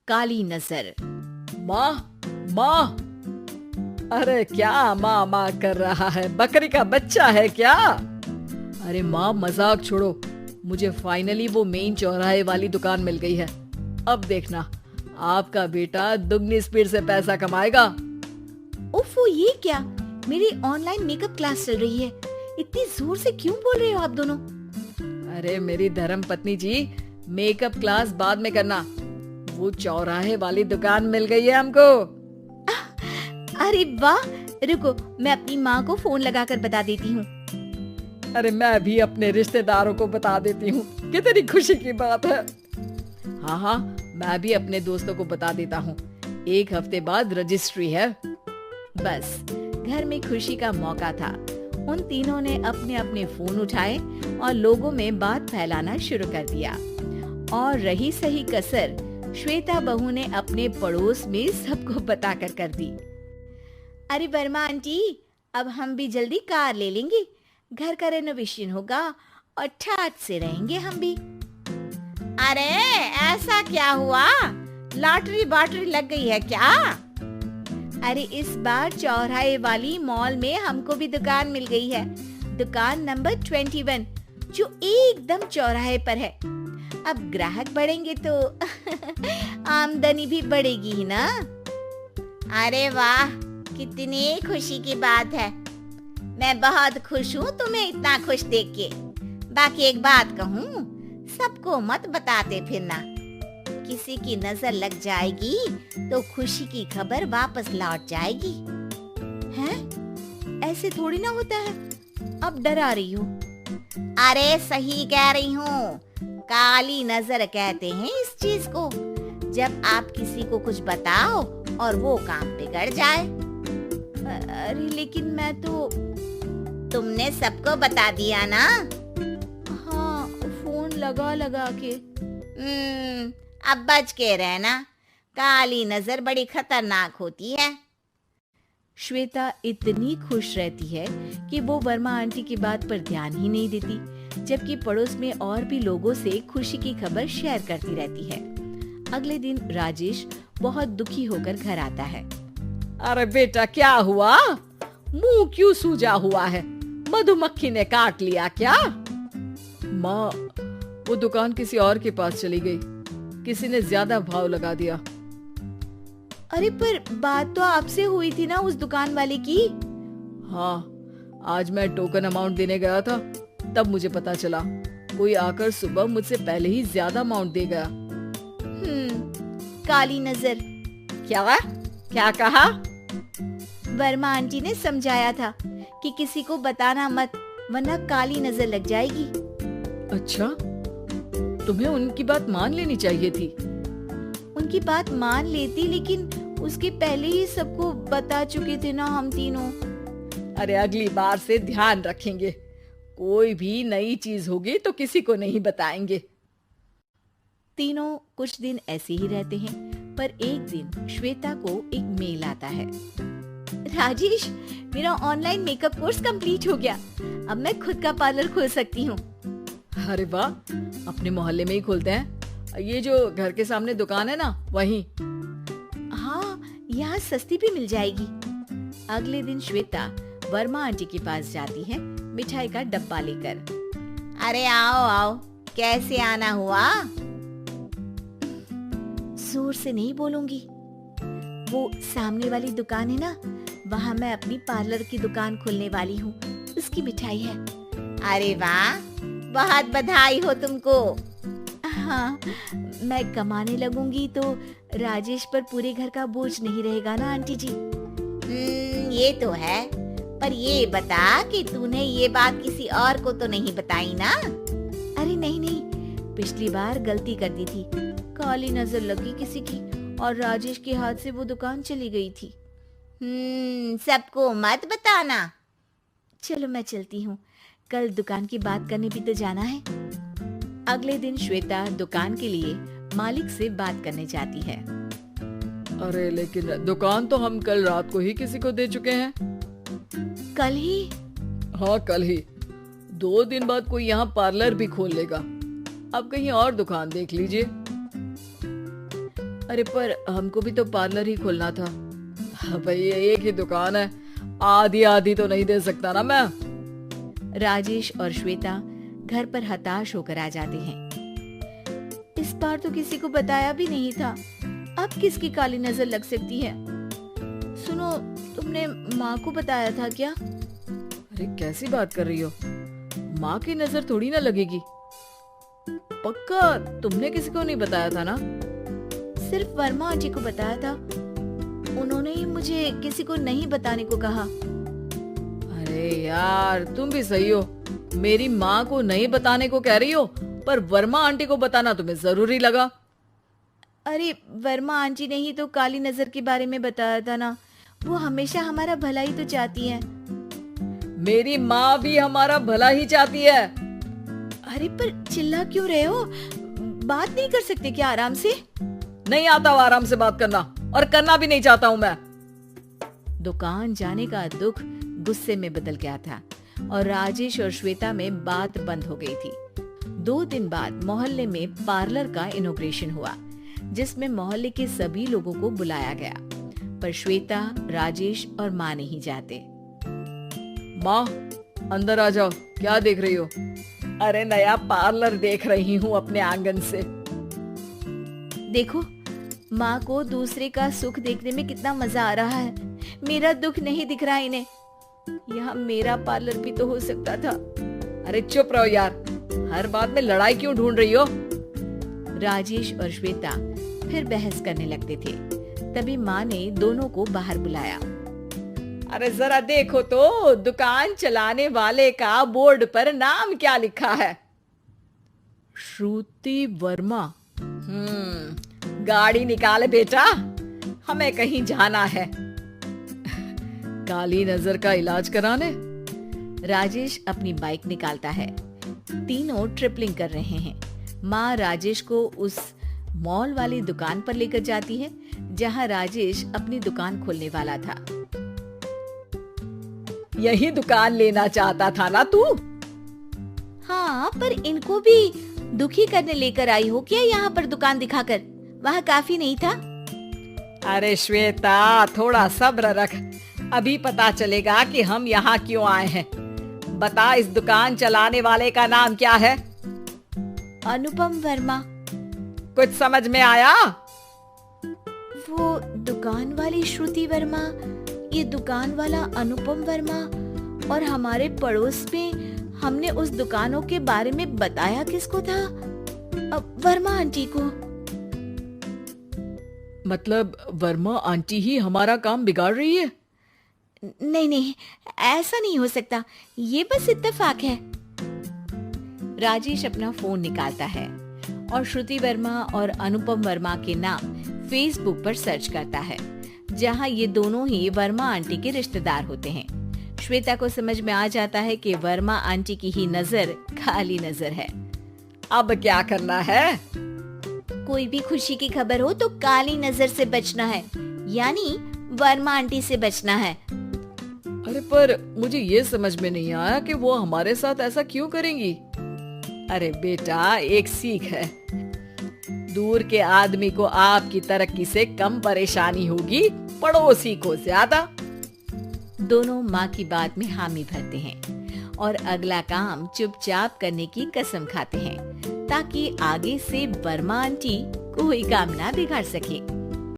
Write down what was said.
काली नजर। माँ माँ, अरे क्या माँ माँ कर रहा है? बकरी का बच्चा है क्या? अरे माँ मजाक छोड़ो, मुझे फाइनली वो मेन चौराहे वाली दुकान मिल गई है। अब देखना, आपका बेटा दुगनी स्पीड से पैसा कमाएगा। उफ़, ये क्या? मेरी ऑनलाइन मेकअप क्लास चल रही है। इतनी जोर से क्यों बोल रहे हो आप दोनों? अरे मेरी धर्म पत्नी जी, मेकअप क्लास बाद में करना। वो चौराहे वाली दुकान मिल गई है हमको। अरे वाह, रुको मैं अपनी माँ को फोन लगाकर बता देती हूँ। अरे मैं भी अपने रिश्तेदारों को बता देती हूँ, कितनी खुशी की बात है। हाँ हाँ, मैं भी अपने दोस्तों को बता देता हूँ, 1 हफ्ते बाद रजिस्ट्री है। बस घर में खुशी का मौका था। उन तीनों ने अपने अपने फोन उठाए और लोगों में बात फैलाना शुरू कर दिया। और रही सही कसर श्वेता बहू ने अपने पड़ोस में सबको बता कर दी। अरे वर्मा आंटी, अब हम भी जल्दी कार ले लेंगे, घर का रेनोवेशन होगा और ठाट से रहेंगे हम भी। अरे ऐसा क्या हुआ? लॉटरी बाटरी लग गई है क्या? अरे इस बार चौराहे वाली मॉल में हमको भी दुकान मिल गई है, दुकान नंबर 21, जो एकदम चौराहे पर है। अब ग्राहक बढ़ेंगे तो आमदनी भी बढ़ेगी ही ना। अरे वाह, कितनी खुशी की बात है। मैं बहुत खुश हूँ तुम्हें इतना खुश देख के। बाकी एक बात कहूँ, सबको मत बताते फिरना, किसी की नजर लग जाएगी तो खुशी की खबर वापस लौट जाएगी। हैं? ऐसे थोड़ी ना होता है, अब डरा रही हो। अरे सही कह रही हूँ, काली नजर कहते हैं इस चीज को, जब आप किसी को कुछ बताओ और वो काम बिगड़ जाए। अरे लेकिन मैं तो। तुमने सबको बता दिया ना? हाँ, फोन लगा लगा के। अब बच के रहना, काली नजर बड़ी खतरनाक होती है। श्वेता इतनी खुश रहती है कि वो वर्मा आंटी की बात पर ध्यान ही नहीं देती, जबकि पड़ोस में और भी लोगों से खुशी की खबर शेयर करती रहती है। अगले दिन राजेश बहुत दुखी होकर घर आता है। अरे बेटा क्या हुआ? मुंह क्यों सूजा हुआ है? मधुमक्खी ने काट लिया क्या? माँ, वो दुकान किसी और के पास चली गई, किसी ने ज्यादा भाव लगा दिया। अरे पर बात तो आपसे हुई थी ना उस दुकान वाले की। हाँ, आज मैं टोकन अमाउंट देने गया था, तब मुझे पता चला कोई आकर सुबह मुझसे पहले ही ज्यादा अमाउंट दे गया। काली नजर। क्या कहा? वर्मा आंटी ने समझाया था कि किसी को बताना मत, वरना काली नजर लग जाएगी। अच्छा, तुम्हें उनकी बात मान लेनी चाहिए थी। उनकी बात मान लेती, लेकिन उसके पहले ही सबको बता चुके थे ना हम तीनों। अरे अगली बार से ध्यान रखेंगे, कोई भी नई चीज होगी तो किसी को नहीं बताएंगे। तीनों कुछ दिन ऐसे ही रहते हैं, पर एक दिन श्वेता को एक मेल आता है। राजेश, मेरा ऑनलाइन मेकअप कोर्स कंप्लीट हो गया, अब मैं खुद का पार्लर खोल सकती हूँ। अरे वाह, अपने मोहल्ले में ही खोलते हैं। ये जो घर के सामने दुकान है ना, वहीं। हाँ, यहाँ सस्ती भी मिल जाएगी। अगले दिन श्वेता वर्मा आंटी के पास जाती है मिठाई का डब्बा लेकर। अरे आओ आओ, कैसे आना हुआ? जोर से नहीं बोलूंगी। वो सामने वाली दुकान है ना, वहाँ मैं अपनी पार्लर की दुकान खोलने वाली हूँ, उसकी मिठाई है। अरे वाह, बहुत बधाई हो तुमको। हाँ, मैं कमाने लगूंगी तो राजेश पर पूरे घर का बोझ नहीं रहेगा ना आंटी जी। ये तो है, पर ये बता कि तूने ये बात किसी और को तो नहीं बताई ना? अरे नहीं नहीं, पिछली बार गलती कर दी थी, काली नजर लगी किसी की और राजेश के हाथ से वो दुकान चली गई थी। सबको मत बताना। चलो मैं चलती हूँ, कल दुकान की बात करने भी तो जाना है। अगले दिन श्वेता दुकान के लिए मालिक से बात करने जाती है। अरे लेकिन दुकान तो हम कल रात को ही किसी को दे चुके हैं। कल ही? हाँ कल ही। 2 दिन बाद कोई यहाँ पार्लर भी खोल लेगा। अब कहीं और दुकान देख लीजिए। अरे पर हमको भी तो पार्लर ही खोलना था। भाई एक ही दुकान है, आधी आधी तो नहीं दे सकता ना मैं। राजेश और श्वेता घर पर हताश होकर आ जाते हैं। इस बार तो किसी को बताया भी नहीं था, अब किसकी काली नजर लग सकती है। सुनो, तुमने माँ को बताया था क्या? अरे कैसी बात कर रही हो, माँ की नजर थोड़ी ना लगेगी। पक्का तुमने किसी को नहीं बताया था ना? सिर्फ वर्मा आंटी को बताया था, उन्होंने ही मुझे किसी को नहीं बताने को कहा। अरे यार तुम भी सही हो, मेरी माँ को नहीं बताने को कह रही हो, पर वर्मा आंटी को बताना तुम्हें जरूरी लगा। अरे वर्मा आंटी ने ही तो काली नजर के बारे में बताया था ना, वो हमेशा हमारा भला ही तो चाहती है। मेरी माँ भी हमारा भला ही चाहती है। अरे पर चिल्ला क्यों रहे हो, बात नहीं कर सकते क्या आराम से? नहीं आता वो आराम से बात करना, और करना भी नहीं चाहता हूँ मैं। दुकान जाने का दुख गुस्से में बदल गया था और राजेश और श्वेता में बात बंद हो गई थी। 2 दिन बाद मोहल्ले में पार्लर का इनॉग्रेशन हुआ, जिसमें मोहल्ले के सभी लोगों को बुलाया गया, पर श्वेता, राजेश और माँ नहीं जाते। माँ अंदर आ जाओ, क्या देख रही हो? अरे नया पार्लर देख रही हूँ अपने आंगन से। देखो, माँ को दूसरे का सुख देखने में कितना मजा आ रहा है, मेरा दुख नहीं दिख रहा इन्हें। यहाँ मेरा पार्लर भी तो हो सकता था। अरे चुप रहो यार, हर बात में लड़ाई क्यों ढूंढ रही हो? राजेश और श्वेता फिर बहस करने लगते थे। तभी माँ ने दोनों को बाहर बुलाया। अरे जरा देखो तो, दुकान चलाने वाले का बोर्ड पर नाम क्या लिखा है? श्रुति वर्मा। गाड़ी निकाले बेटा, हमें कहीं जाना है। काली नजर का इलाज कराने। राजेश अपनी बाइक निकालता है। तीनों ट्रिपलिंग कर रहे हैं। माँ राजेश को उस मॉल वाली दुकान पर लेकर जाती है जहाँ राजेश अपनी दुकान खोलने वाला था। यही दुकान लेना चाहता था ना तू? हाँ, पर इनको भी दुखी करने लेकर आई हो क्या यहाँ पर दुकान दिखाकर? वहाँ काफी नहीं था? अरे श्वेता थोड़ा सब्र रख, अभी पता चलेगा कि हम यहाँ क्यों आए हैं। बता, इस दुकान चलाने वाले का नाम क्या है? अनुपम वर्मा। कुछ समझ में आया? वो दुकान वाली श्रुति वर्मा, ये दुकान वाला अनुपम वर्मा, और हमारे पड़ोस में हमने उस दुकानों के बारे में बताया किसको था? वर्मा आंटी को। मतलब वर्मा आंटी ही हमारा काम बिगाड़ रही है? नहीं नहीं, ऐसा नहीं हो सकता, ये बस इत्तेफाक है। राजेश अपना फोन निकालता है और श्रुति वर्मा और अनुपम वर्मा के नाम फेसबुक पर सर्च करता है, जहां ये दोनों ही वर्मा आंटी के रिश्तेदार होते हैं। श्वेता को समझ में आ जाता है कि वर्मा आंटी की ही नजर काली नजर है। अब क्या करना है? कोई भी खुशी की खबर हो तो काली नजर से बचना है, यानी वर्मा आंटी से बचना है। अरे पर मुझे ये समझ में नहीं आया कि वो हमारे साथ ऐसा क्यों करेंगी। अरे बेटा, एक सीख है, दूर के आदमी को आपकी तरक्की से कम परेशानी होगी, पड़ोसी को ज्यादा। दोनों माँ की बात में हामी भरते हैं और अगला काम चुपचाप करने की कसम खाते हैं, ताकि आगे से वर्मा आंटी कोई काम ना बिगाड़ सके।